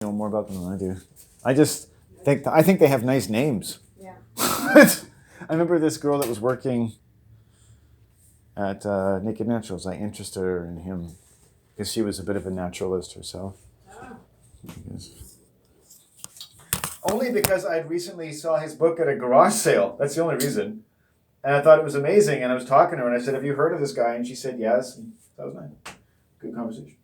know more about them than I do. I think they have nice names. Yeah. I remember this girl that was working at Naked Naturals. I interested her in him because she was a bit of a naturalist herself. Oh. Only because I recently saw his book at a garage sale. That's the only reason. And I thought it was amazing. And I was talking to her and I said, "Have you heard of this guy?" And she said, "Yes." And that was nice. Good conversation.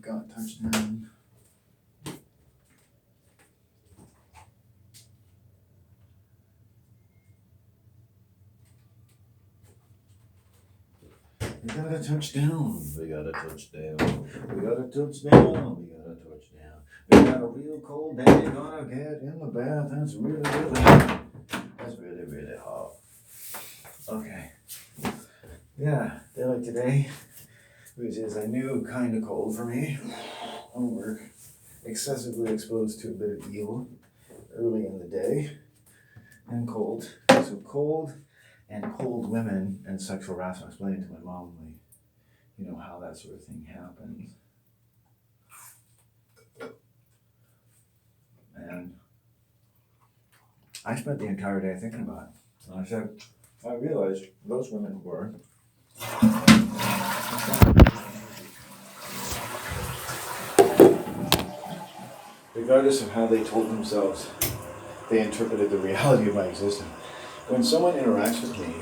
we've got touchdown. We got a touchdown. We got a touchdown. We got a touchdown. We got a touchdown. We got a real cold day. Gonna get in the bath. That's really, really hot. That's really, really hot. Okay. Yeah, day like today, which is a new kind of cold for me. I'm excessively exposed to a bit of eel early in the day and cold. So cold and cold women and sexual harassment. I explained it to my mom, like, you know, how that sort of thing happens. And I spent the entire day thinking about it. And I said, I realized those women were regardless of how they told themselves, they interpreted the reality of my existence. When someone interacts with me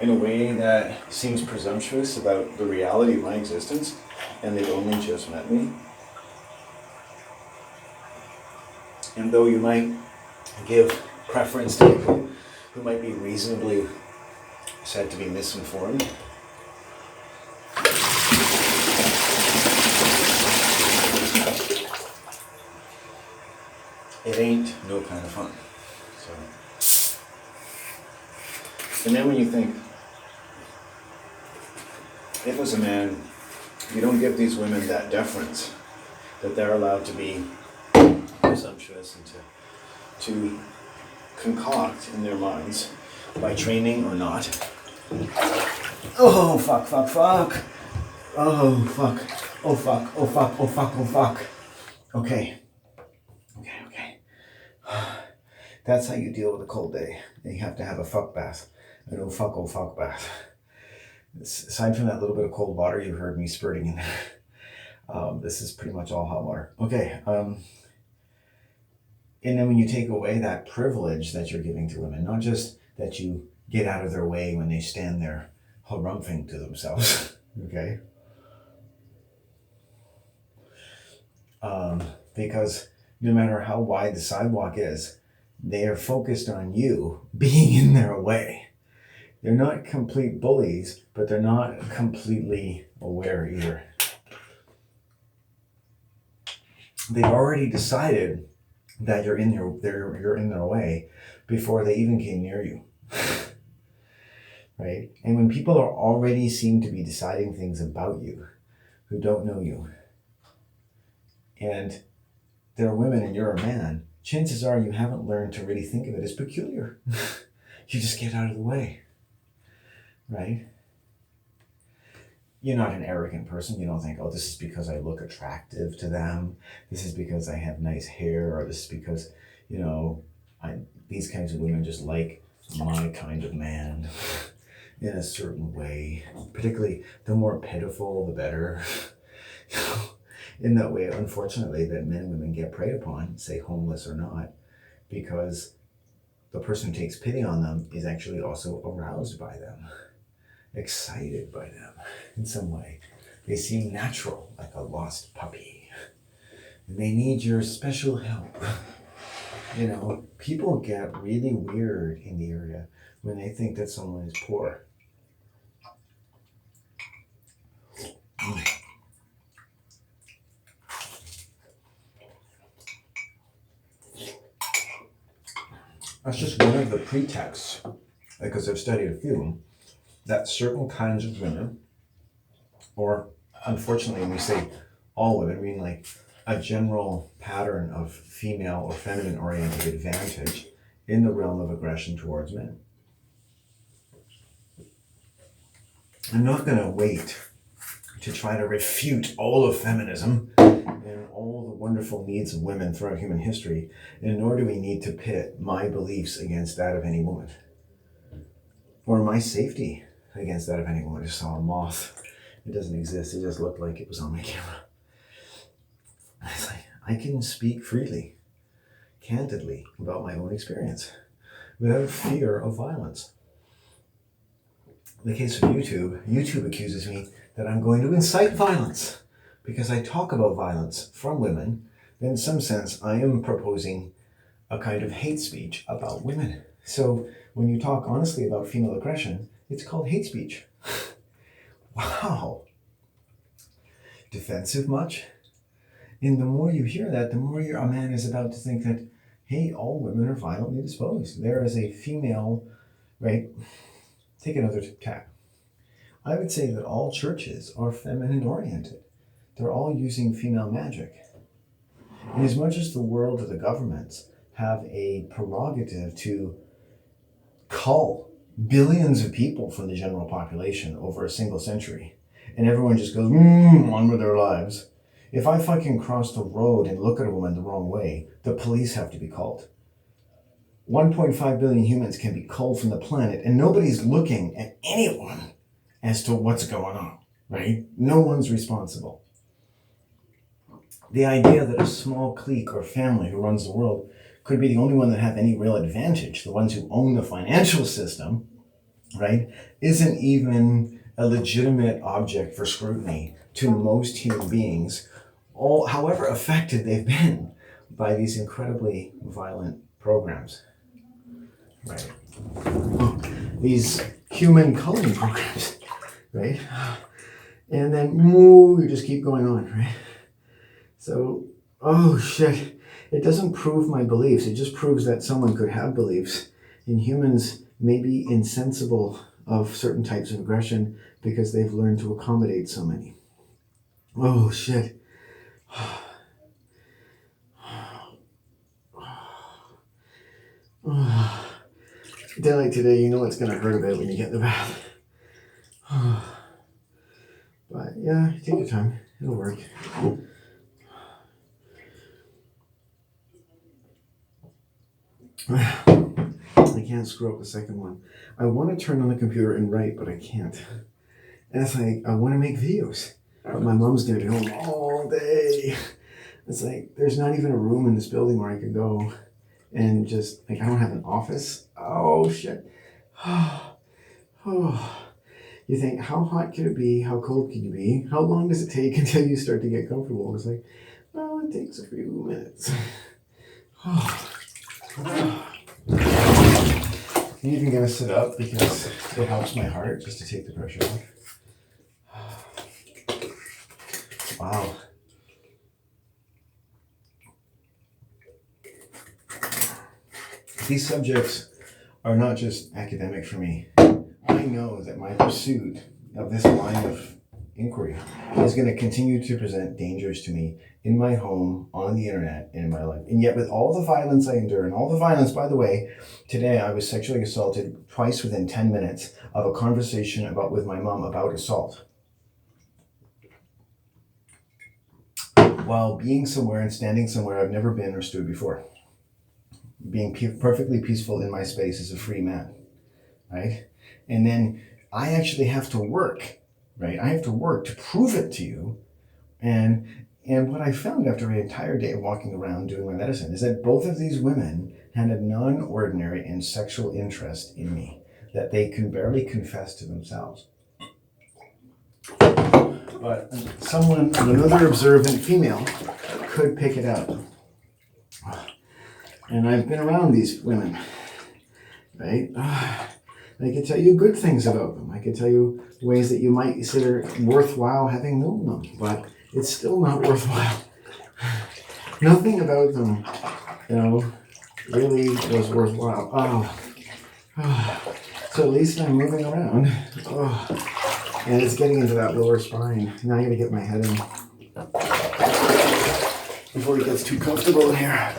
in a way that seems presumptuous about the reality of my existence, and they've only just met me, and though you might give preference to people who might be reasonably said to be misinformed, it ain't no kind of fun. So, and then when you think, if as a man, you don't give these women that deference, that they're allowed to be presumptuous and to concoct in their minds by training or not. Oh, fuck. Oh, fuck. Oh, fuck. Okay. That's how you deal with a cold day. You have to have a fuck bath. An oh fuck bath. Aside from that little bit of cold water you heard me spurting in there, this is pretty much all hot water. Okay. And then when you take away that privilege that you're giving to women, not just that you get out of their way when they stand there harumphing to themselves, okay? Because no matter how wide the sidewalk is, they are focused on you being in their way. They're not complete bullies, but they're not completely aware either. They've already decided that you're in their way before they even came near you. Right? And when people are already seem to be deciding things about you who don't know you, and they're women and you're a man, chances are you haven't learned to really think of it as peculiar. You just get out of the way. Right? You're not an arrogant person. You don't think, oh, this is because I look attractive to them. This is because I have nice hair, or this is because, you know, these kinds of women just like my kind of man in a certain way. Particularly, the more pitiful, the better. In that way, unfortunately, that men and women get preyed upon, say homeless or not, because the person who takes pity on them is actually also aroused by them, excited by them in some way. They seem natural, like a lost puppy. And they need your special help. You know, people get really weird in the area when they think that someone is poor. That's just one of the pretexts, because I've studied a few, that certain kinds of women, or unfortunately when we say all women, we mean like a general pattern of female or feminine oriented advantage in the realm of aggression towards men. I'm not going to wait to try to refute all of feminism and all the wonderful needs of women throughout human history, and nor do we need to pit my beliefs against that of any woman, or my safety against that of any woman. I just saw a moth. It doesn't exist. It just looked like it was on my camera. It's like, I can speak freely, candidly, about my own experience without fear of violence. In the case of YouTube accuses me that I'm going to incite violence because I talk about violence from women, then in some sense I am proposing a kind of hate speech about women. So when you talk honestly about female aggression, it's called hate speech. Wow. Defensive much? And the more you hear that, the more a man is about to think that, hey, all women are violently disposed. There is a female, right? Take another tack. I would say that all churches are feminine oriented. They're all using female magic. And as much as the world or the governments have a prerogative to cull billions of people from the general population over a single century, and everyone just goes, on with their lives. If I fucking cross the road and look at a woman the wrong way, the police have to be called. 1.5 billion humans can be culled from the planet, and nobody's looking at anyone as to what's going on, right? No one's responsible. The idea that a small clique or family who runs the world could be the only one that have any real advantage, the ones who own the financial system, right, isn't even a legitimate object for scrutiny to most human beings, however affected they've been by these incredibly violent programs, right? These human culling programs, right? And then you just keep going on, right? So, oh shit, it doesn't prove my beliefs. It just proves that someone could have beliefs, and humans may be insensible of certain types of aggression because they've learned to accommodate so many. Oh shit. A day like today, you know it's gonna hurt a bit when you get in the bath. But yeah, take your time. It'll work. I can't screw up the second one. I want to turn on the computer and write, but I can't. And it's like, I want to make videos, but my mom's going to be home all day. It's like, there's not even a room in this building where I could go and just, like, I don't have an office. Oh, shit. You think, how hot could it be? How cold can you be? How long does it take until you start to get comfortable? It's like, well, it takes a few minutes. I'm even going to sit up because it helps my heart just to take the pressure off. Wow. These subjects are not just academic for me. I know that my pursuit of this line of inquiry is going to continue to present dangers to me in my home, on the internet, and in my life. And yet with all the violence I endure, and all the violence, by the way, today I was sexually assaulted twice within 10 minutes of a conversation with my mom about assault. While being somewhere and standing somewhere I've never been or stood before. Being perfectly peaceful in my space as a free man, right? And then I actually have to work, right? I have to work to prove it to you. And what I found after an entire day of walking around doing my medicine is that both of these women had a non-ordinary and sexual interest in me that they can barely confess to themselves. But another observant female could pick it up. And I've been around these women, right? I could tell you good things about them. I could tell you ways that you might consider worthwhile having known them, but it's still not worthwhile. Nothing about them, really was worthwhile. So at least I'm moving around. And it's getting into that lower spine. Now I gotta get my head in before it gets too comfortable in here.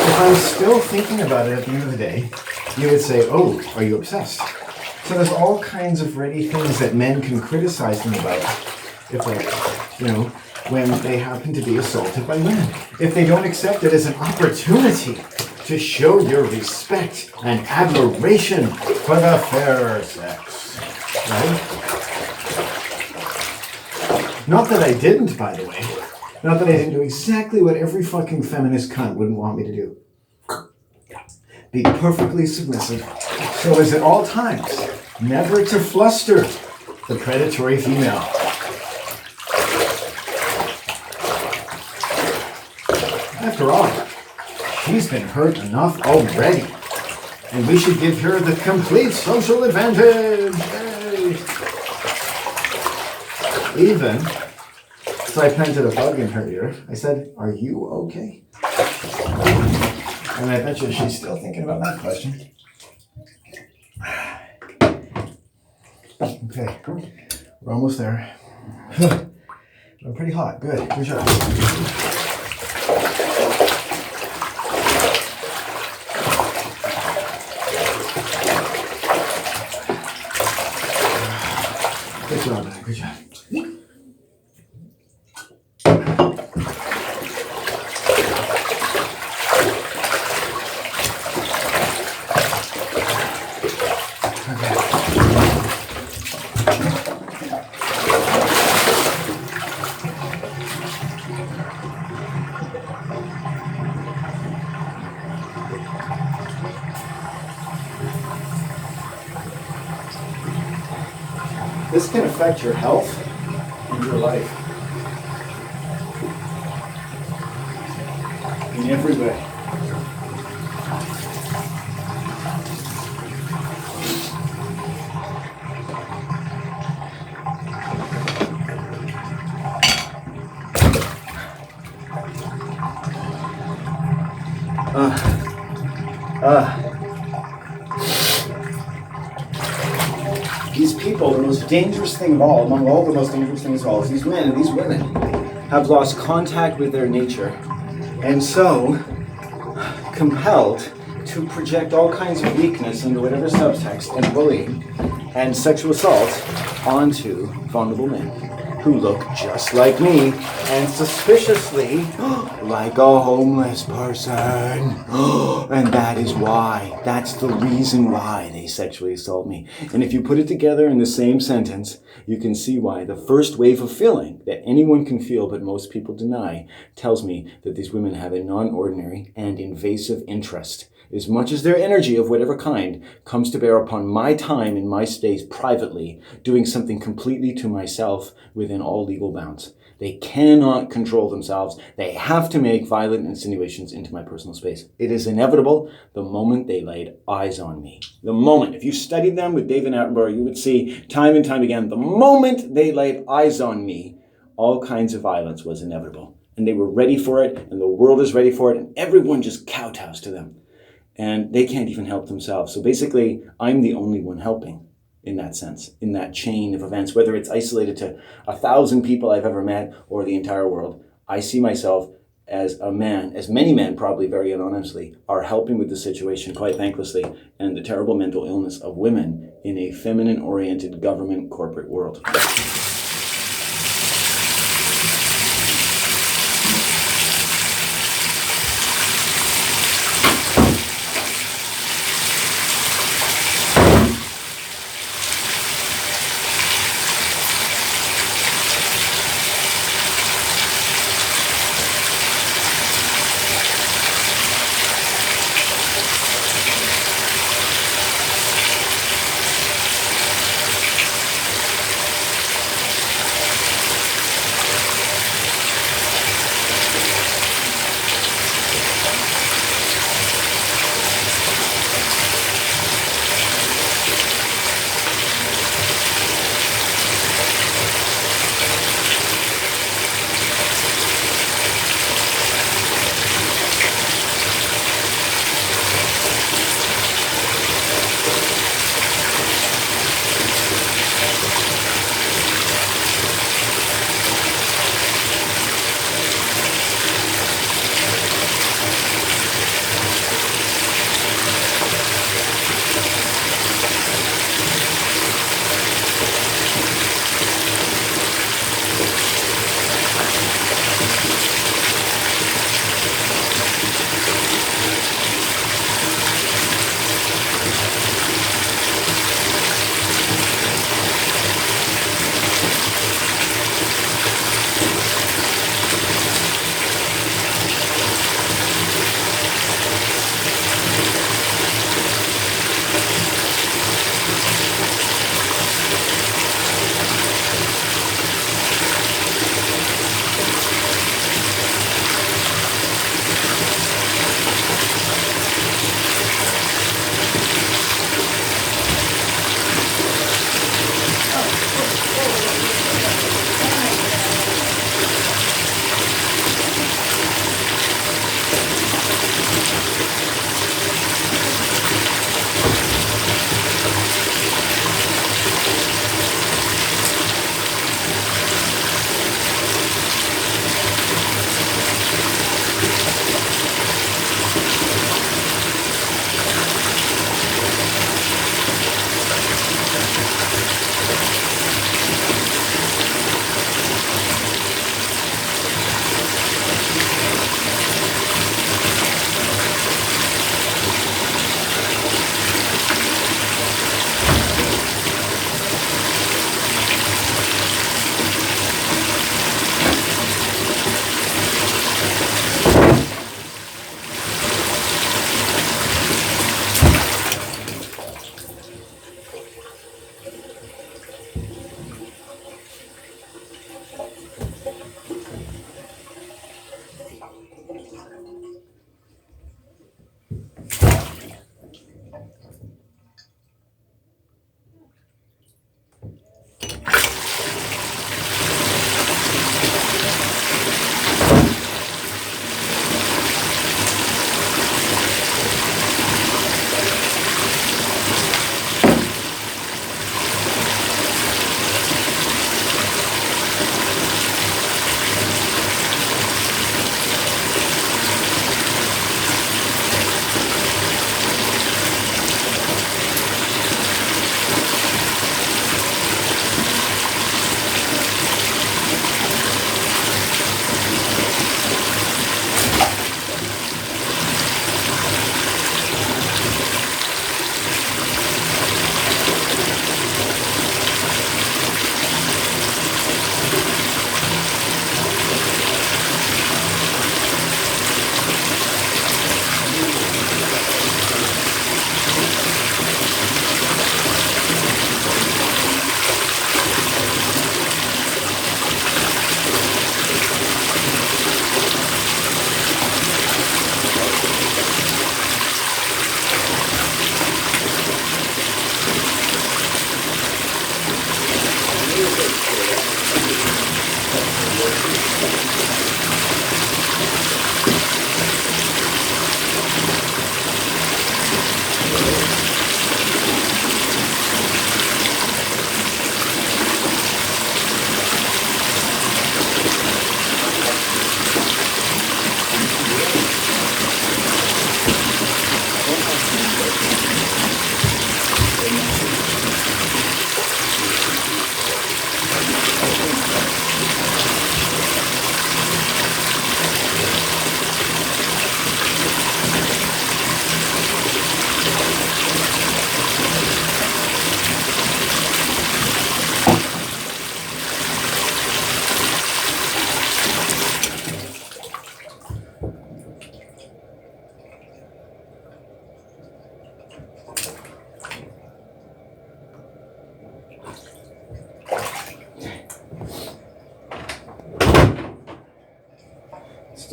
If I'm still thinking about it at the end of the day, you would say, oh, are you obsessed? So there's all kinds of ready things that men can criticize them about if they, when they happen to be assaulted by women. If they don't accept it as an opportunity to show your respect and admiration for the fairer sex, right? Not that I didn't, by the way. Not that I didn't do exactly what every fucking feminist cunt wouldn't want me to do. Be perfectly submissive, so as at all times never to fluster the predatory female. After all, she's been hurt enough already, and we should give her the complete social advantage. Hey. Even, so I planted a bug in her ear. I said, "Are you okay?" And I bet you she's still thinking about that question. Okay, we're almost there. I'm pretty hot. Good job. Good job, man. Good job. This can affect your health and your life in every way. These people, the most dangerous thing of all, among all the most dangerous things of all, is these men and these women have lost contact with their nature, and so compelled to project all kinds of weakness into whatever subtext and bullying and sexual assault onto vulnerable men who look just like me and suspiciously like a homeless person. And that is why, that's the reason why they sexually assault me. And if you put it together in the same sentence, you can see why the first wave of feeling that anyone can feel but most people deny tells me that these women have a non-ordinary and invasive interest, as much as their energy of whatever kind comes to bear upon my time and my space privately, doing something completely to myself within all legal bounds. They cannot control themselves. They have to make violent insinuations into my personal space. It is inevitable the moment they laid eyes on me. The moment, if you studied them with David Attenborough, you would see time and time again, the moment they laid eyes on me, all kinds of violence was inevitable. And they were ready for it, and the world is ready for it, and everyone just kowtows to them. And they can't even help themselves. So basically, I'm the only one helping in that sense, in that chain of events, whether it's isolated to 1,000 people I've ever met or the entire world. I see myself as a man, as many men probably very anonymously are helping with the situation quite thanklessly, and the terrible mental illness of women in a feminine-oriented government corporate world.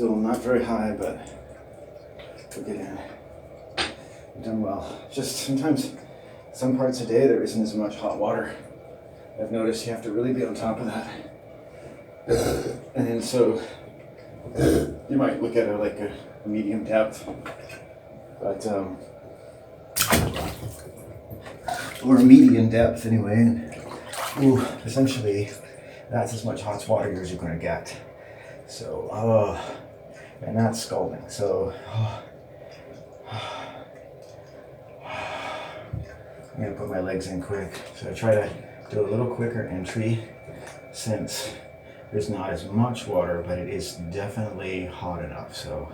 Still not very high, but we're getting it. We've done well. Just sometimes, some parts of the day there isn't as much hot water. I've noticed you have to really be on top of that. And so you might look at it like a medium depth, but or a median depth anyway. And, essentially, that's as much hot water as you're going to get. So, and that's scalding. So, I'm gonna put my legs in quick. So I try to do a little quicker entry since there's not as much water, but it is definitely hot enough. So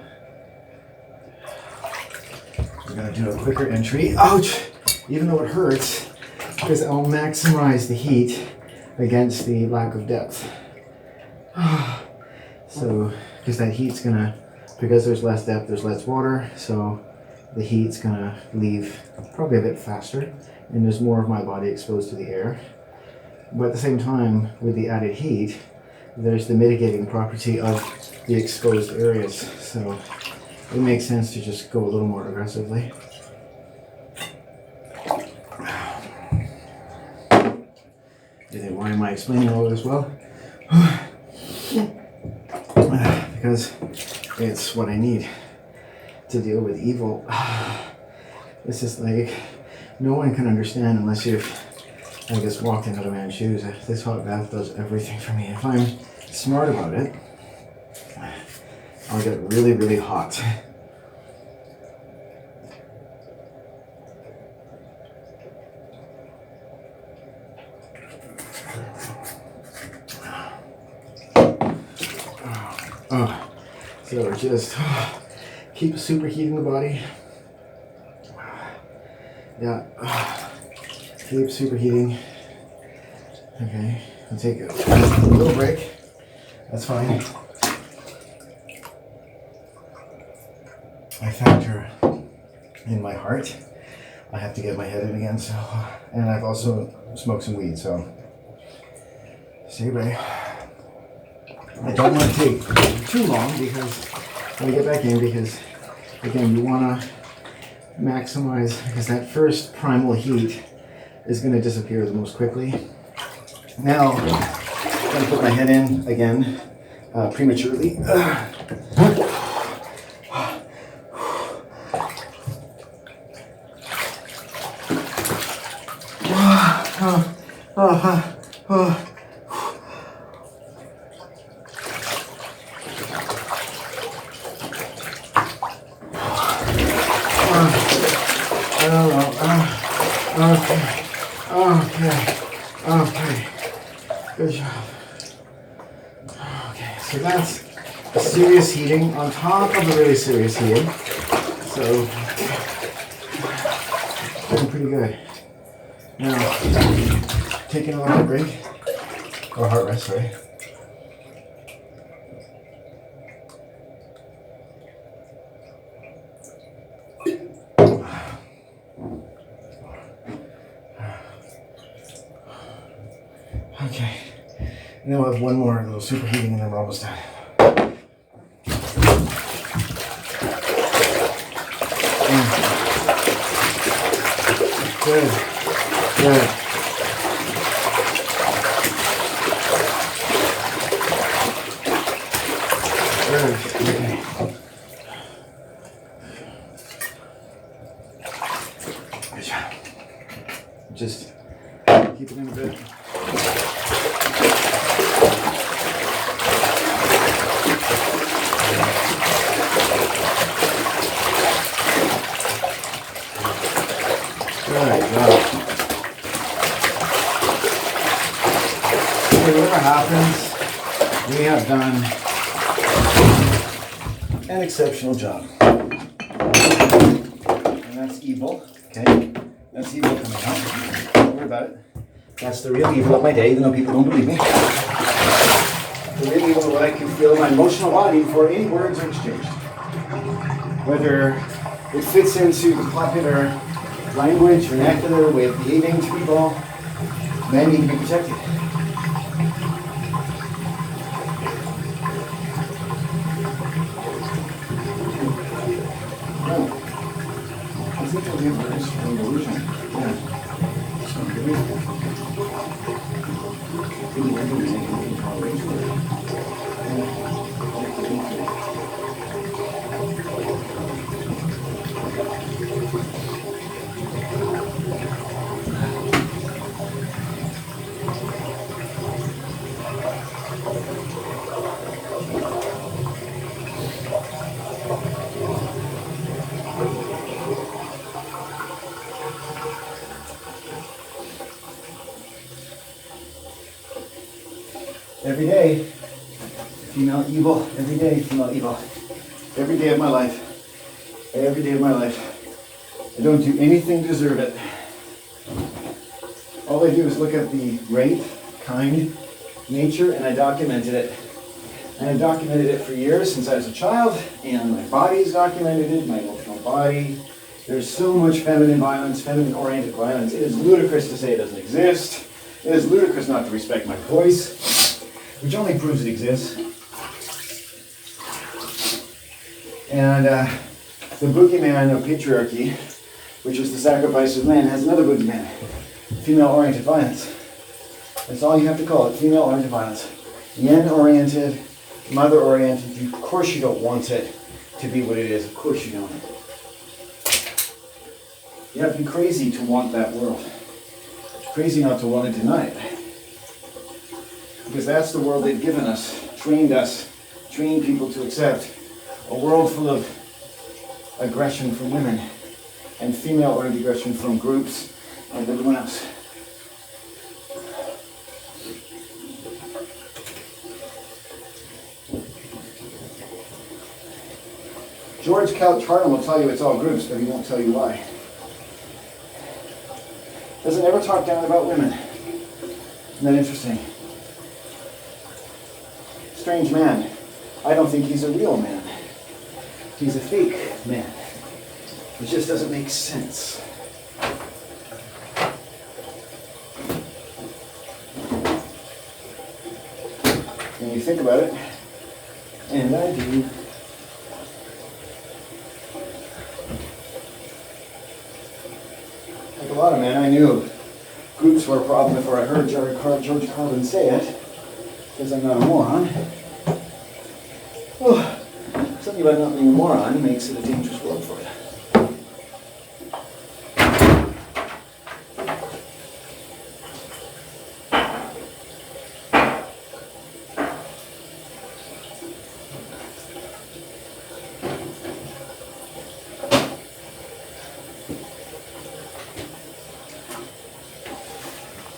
we're gonna do a quicker entry. Ouch! Even though it hurts, because I'll maximize the heat against the lack of depth. So, because that heat's gonna, because there's less depth, there's less water, so the heat's gonna leave probably a bit faster, and there's more of my body exposed to the air. But at the same time, with the added heat, there's the mitigating property of the exposed areas. So it makes sense to just go a little more aggressively. You think, why am I explaining all this? Well, because it's what I need to deal with evil. It's just like, no one can understand unless you've, I guess, walked in other man's shoes. This hot bath does everything for me. If I'm smart about it, I'll get really, really hot. So just keep superheating the body. Yeah, keep superheating. Okay, I'll take a little break. That's fine. I factor in my heart. I have to get my head in again. So, and I've also smoked some weed. So, stay away. I don't want to take too long because when I get back in, because again, you want to maximize, because that first primal heat is going to disappear the most quickly. Now, I'm going to put my head in again prematurely. Okay. Good job. Okay, so that's a serious heating on top of a really serious heating. So, doing pretty good. Now, taking a little break, or heart rest, sorry. Okay, and then we'll have one more little superheating and then we're almost done. Good, good. Good, okay. Good job. Just keep it in a bit. Whatever happens, we have done an exceptional job. And that's evil, okay? That's evil coming out. Don't worry about it. That's the real evil of my day, even though people don't believe me. The real evil of what I can feel in my emotional body before any words are exchanged. Whether it fits into the popular language, vernacular way of behaving to people, men need to be protected. think I'll give her this illusion. Yeah. So good. Maybe we're doing anything to tolerate for it. Every day, female evil. Every day, female evil. Every day of my life. Every day of my life. I don't do anything to deserve it. All I do is look at the great, kind nature, and I documented it. And I've documented it for years since I was a child, and my body's documented it, my emotional body. There's so much feminine violence, feminine-oriented violence. It is ludicrous to say it doesn't exist. It is ludicrous not to respect my voice, which only proves it exists. And the boogeyman of patriarchy, which is the sacrifice of men, has another boogeyman, female-oriented violence. That's all you have to call it, female-oriented violence. Yin-oriented, mother-oriented. Of course you don't want it to be what it is. Of course you don't. You have to be crazy to want that world. It's crazy not to want to deny it. Because that's the world they've given us, trained people to accept. A world full of aggression from women and female-oriented aggression from groups and everyone else. George Carlin will tell you it's all groups, but he won't tell you why. Doesn't ever talk down about women. Isn't that interesting? Strange man. I don't think he's a real man. He's a fake man. It just doesn't make sense. When you think about it, and I do. Like a lot of men, I knew groups were a problem before I heard George Carlin say it, because I'm not a moron. Oh, something about not being a moron makes it a dangerous world for you.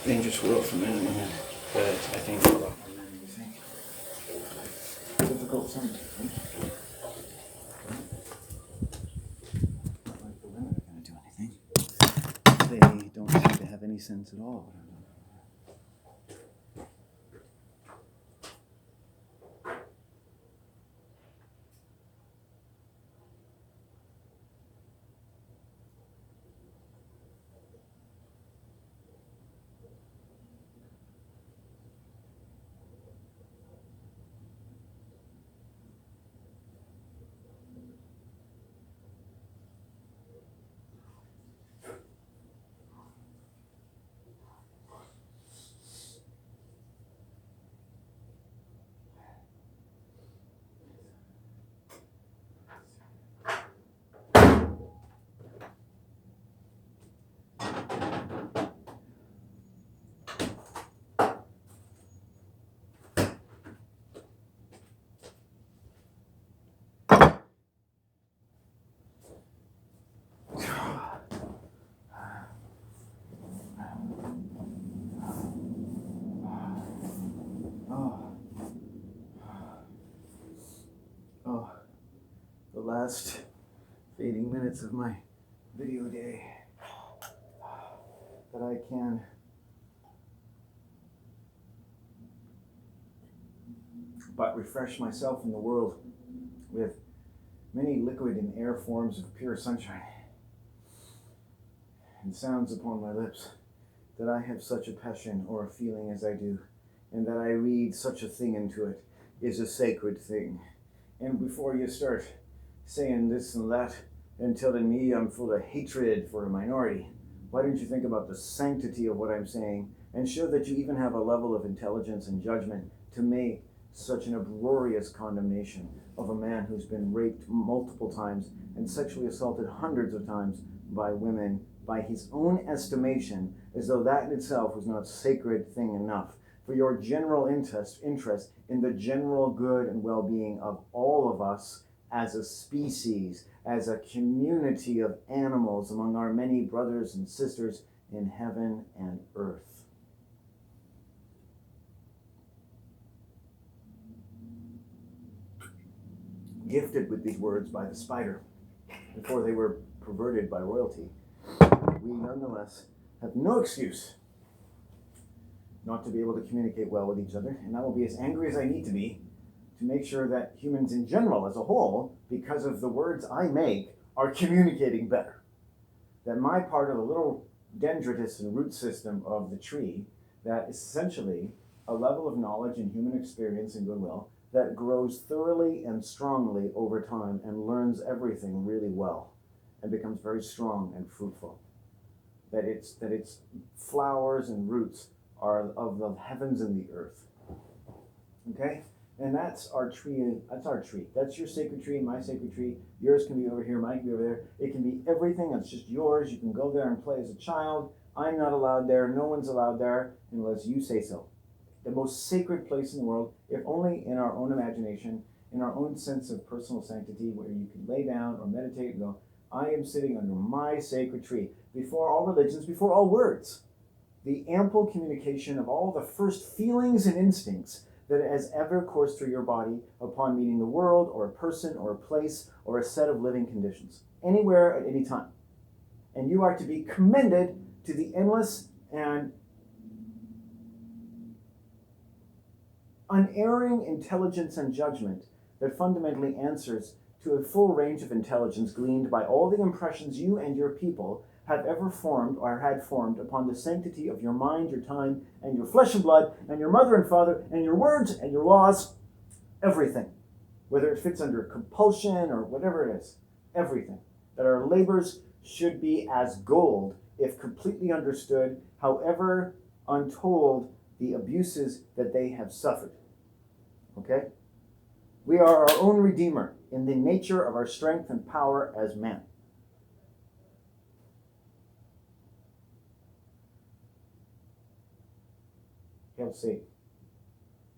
Dangerous world for men and women, but I think for a lot more men than you think. Difficult sometimes. Not like the women are going to do anything. They don't seem to have any sense at all. The last fading minutes of my video day that I can but refresh myself in the world with many liquid and air forms of pure sunshine and sounds upon my lips, that I have such a passion or a feeling as I do, and that I read such a thing into it is a sacred thing. And before you start saying this and that until in me I'm full of hatred for a minority? Why don't you think about the sanctity of what I'm saying and show that you even have a level of intelligence and judgment to make such an uproarious condemnation of a man who's been raped multiple times and sexually assaulted hundreds of times by women by his own estimation, as though that in itself was not a sacred thing enough for your general interest in the general good and well-being of all of us as a species, as a community of animals among our many brothers and sisters in heaven and earth. Gifted with these words by the spider before they were perverted by royalty, we nonetheless have no excuse not to be able to communicate well with each other, and I will be as angry as I need to be to make sure that humans in general as a whole, because of the words I make, are communicating better. That my part of the little dendritus and root system of the tree, that is essentially a level of knowledge and human experience and goodwill that grows thoroughly and strongly over time and learns everything really well and becomes very strong and fruitful. That its flowers and roots are of the heavens and the earth. Okay? And that's our tree. That's our tree. That's your sacred tree, my sacred tree. Yours can be over here, mine can be over there. It can be everything that's just yours. You can go there and play as a child. I'm not allowed there. No one's allowed there unless you say so. The most sacred place in the world, if only in our own imagination, in our own sense of personal sanctity, where you can lay down or meditate and go, I am sitting under my sacred tree. Before all religions, before all words, the ample communication of all the first feelings and instincts that has ever coursed through your body upon meeting the world or a person or a place or a set of living conditions, anywhere at any time. And you are to be commended to the endless and unerring intelligence and judgment that fundamentally answers to a full range of intelligence gleaned by all the impressions you and your people have ever formed or had formed upon the sanctity of your mind, your time, and your flesh and blood, and your mother and father, and your words and your laws, everything. Whether it fits under compulsion or whatever it is, everything. That our labors should be as gold if completely understood, however untold the abuses that they have suffered. Okay? We are our own redeemer in the nature of our strength and power as man. Hail Satan.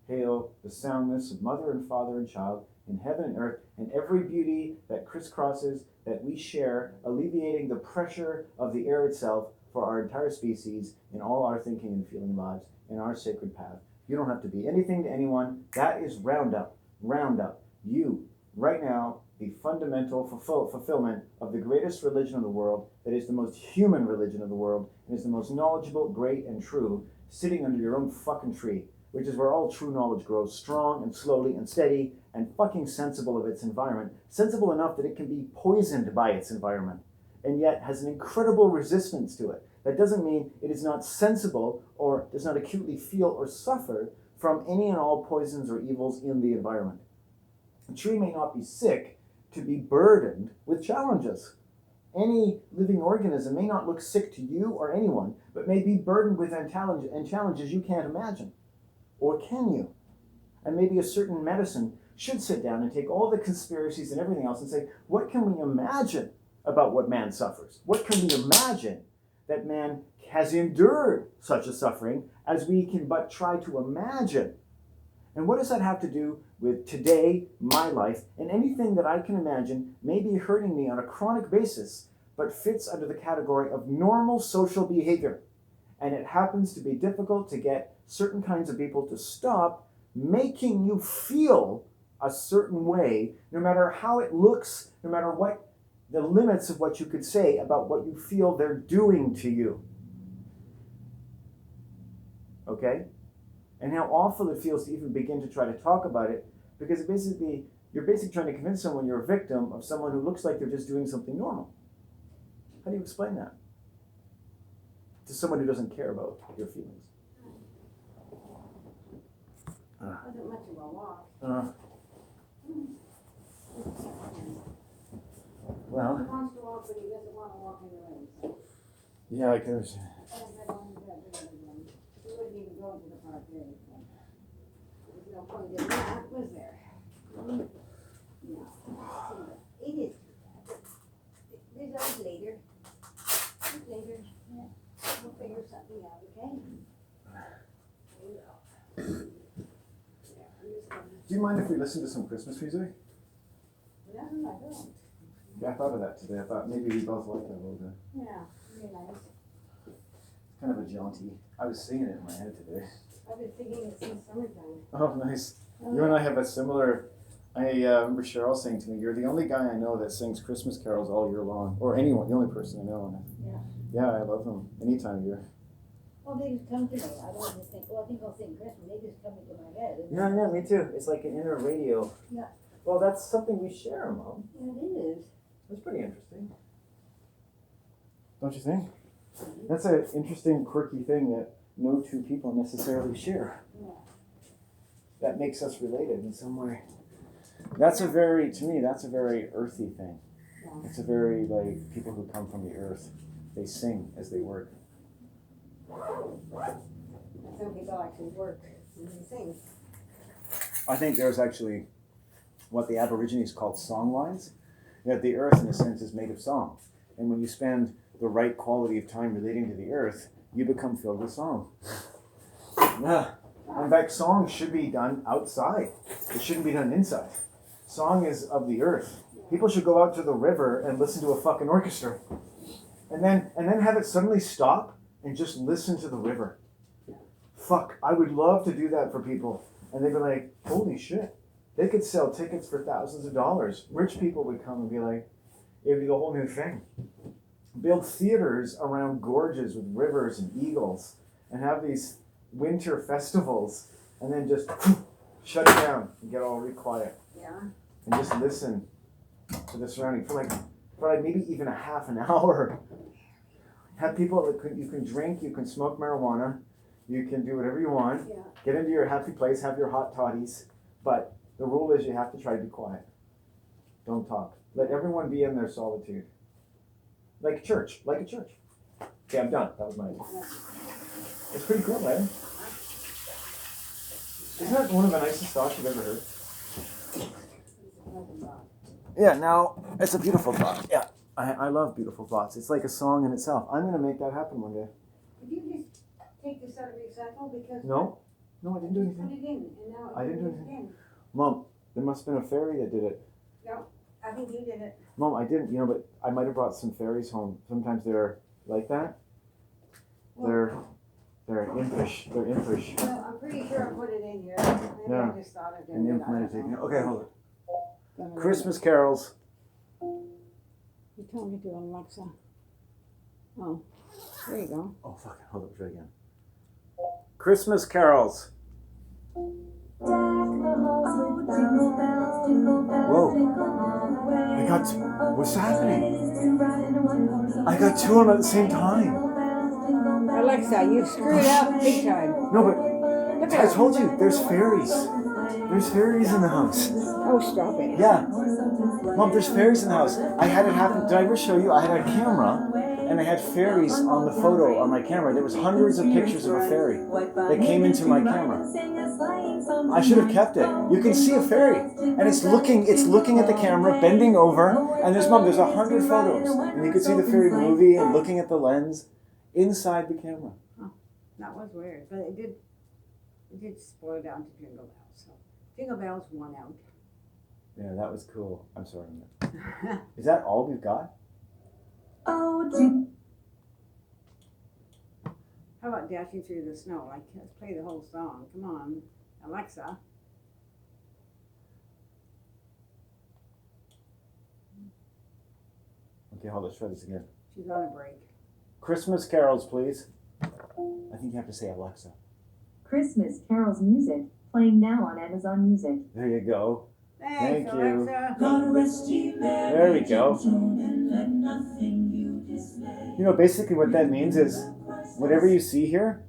Hail the soundness of mother and father and child in heaven and earth, and every beauty that crisscrosses, that we share, alleviating the pressure of the air itself for our entire species in all our thinking and feeling lives in our sacred path. You don't have to be anything to anyone. That is Roundup. Roundup. You, right now, the fundamental fulfillment of the greatest religion of the world, that is the most human religion of the world, and is the most knowledgeable, great, and true, sitting under your own fucking tree, which is where all true knowledge grows, strong and slowly and steady and fucking sensible of its environment, sensible enough that it can be poisoned by its environment, and yet has an incredible resistance to it. That doesn't mean it is not sensible or does not acutely feel or suffer from any and all poisons or evils in the environment. A tree may not be sick to be burdened with challenges. Any living organism may not look sick to you or anyone, but may be burdened with challenges you can't imagine. Or can you? And maybe a certain medicine should sit down and take all the conspiracies and everything else and say, what can we imagine about what man suffers? What can we imagine that man has endured such a suffering as we can but try to imagine? And what does that have to do with today, my life, and anything that I can imagine may be hurting me on a chronic basis, but fits under the category of normal social behavior? And it happens to be difficult to get certain kinds of people to stop making you feel a certain way, no matter how it looks, no matter what the limits of what you could say about what you feel they're doing to you. Okay? And how awful it feels to even begin to try to talk about it, because you're basically trying to convince someone you're a victim of someone who looks like they're just doing something normal. How do you explain that to someone who doesn't care about your feelings? Wasn't much of a walk. Well, He wants to walk, but he doesn't want to walk in the rain, so. yeah, like there's. He wouldn't even go to the park there. There's no point in that, was there? No. It is. There's always later. There's later, yeah. We'll figure something out, okay? We will. Yeah, I'm just gonna. Do you mind if we listen to some Christmas music? No, I don't. Yeah, I thought of that today. I thought maybe we both like that a little bit. Yeah, very nice. It's kind of a jaunty. I was singing it in my head today. I've been singing it since summertime. Oh, nice. You and I have a similar. I remember Cheryl saying to me, "You're the only guy I know that sings Christmas carols all year long, or anyone, the only person I know." And yeah, I love them any time of year. Well, they just come to me. I don't just think, well, I think I'll sing Christmas. They just come into my head. Yeah, me too. It's like an inner radio. Yeah. Well, that's something we share, Mom. Yeah, it is. That's pretty interesting. Don't you think? That's an interesting, quirky thing that no two people necessarily share. Yeah. That makes us related in some way. That's a very, to me, that's a very earthy thing. Yeah. It's a very, like, people who come from the earth, they sing as they work. Some people actually work and they sing. I think there's actually what the Aborigines called song lines. That the earth, in a sense, is made of song. And when you spend the right quality of time relating to the earth, you become filled with song. Yeah. In fact, song should be done outside. It shouldn't be done inside. Song is of the earth. People should go out to the river and listen to a fucking orchestra. And then have it suddenly stop and just listen to the river. Fuck, I would love to do that for people. And they'd be like, holy shit. They could sell tickets for thousands of dollars. Rich people would come and be like, it would be a whole new thing. Build theaters around gorges with rivers and eagles and have these winter festivals and then just shut it down and get all really quiet Yeah. and just listen to the surrounding for like maybe even a half an hour. Have people that you can drink, you can smoke marijuana, you can do whatever you want. Yeah. Get into your happy place, have your hot toddies, but the rule is you have to try to be quiet. Don't talk. Let everyone be in their solitude. Like a church. Okay, I'm done. That was my idea. It's pretty cool, right? Isn't that one of the nicest thoughts you've ever heard? Yeah, now, it's a beautiful thought. Yeah, I love beautiful thoughts. It's like a song in itself. I'm going to make that happen one day. Did you just take this out of recycle because? No, I didn't do Just put anything. it in and now I it's didn't do in. Mom, there must have been a fairy that did it. No, I think you did it. Mom, I didn't, but I might have brought some fairies home. Sometimes they're like that. They're impish. They're impish. No, I'm pretty sure I put it in here. Maybe Yeah. I just thought of it. And I don't implemented. know. Okay, hold Gonna it. read Christmas carols. You told me to, Alexa. Oh, there you go. Oh, fuck it. Hold it. Try again. Christmas carols. Whoa. What's happening? I got two of them at the same time. Alexa, you screwed up big time. No, but I told you, there's fairies. There's fairies in the house. Oh, stop it. Yeah. Mom, there's fairies in the house. I had it happen. Did I ever show you? I had a camera and I had fairies on the photo on my camera. There was hundreds of pictures of a fairy that came into my camera. I should have kept it. You can see a fairy and it's looking at the camera, bending over, and there's 100 photos. And you can see the fairy moving and looking at the lens inside the camera. That was weird, but it did spoil down to Jingle Bells. So Jingle Bells won out. Yeah, that was cool. I'm sorry. Is that all we've got? How about Dashing Through the Snow? Like, let's play the whole song. Come on, Alexa. Okay, hold on. Let's try this again. She's on a break. Christmas carols, please. I think you have to say Alexa. Christmas carols music playing now on Amazon Music. There you go. Thanks, Thank you. Alexa. There we go. Basically what that means is whatever you see here,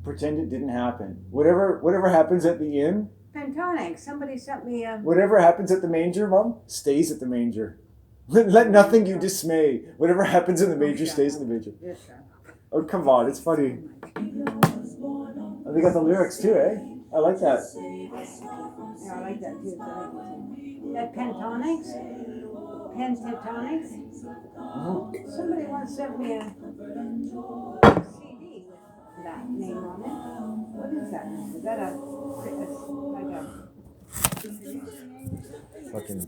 pretend it didn't happen. Whatever happens at the inn, Pentonic. Somebody sent me a. whatever happens at the manger, Mom, stays at the manger. Let nothing you dismay. Whatever happens in the major stays in the major. Just shut up. Oh, come on, it's funny. And they got the lyrics too, eh? I like that. Yeah, I like that too. That pentatonics? Pentatonics? Somebody once sent me a CD with that name on it. What is that? Is that like a Fucking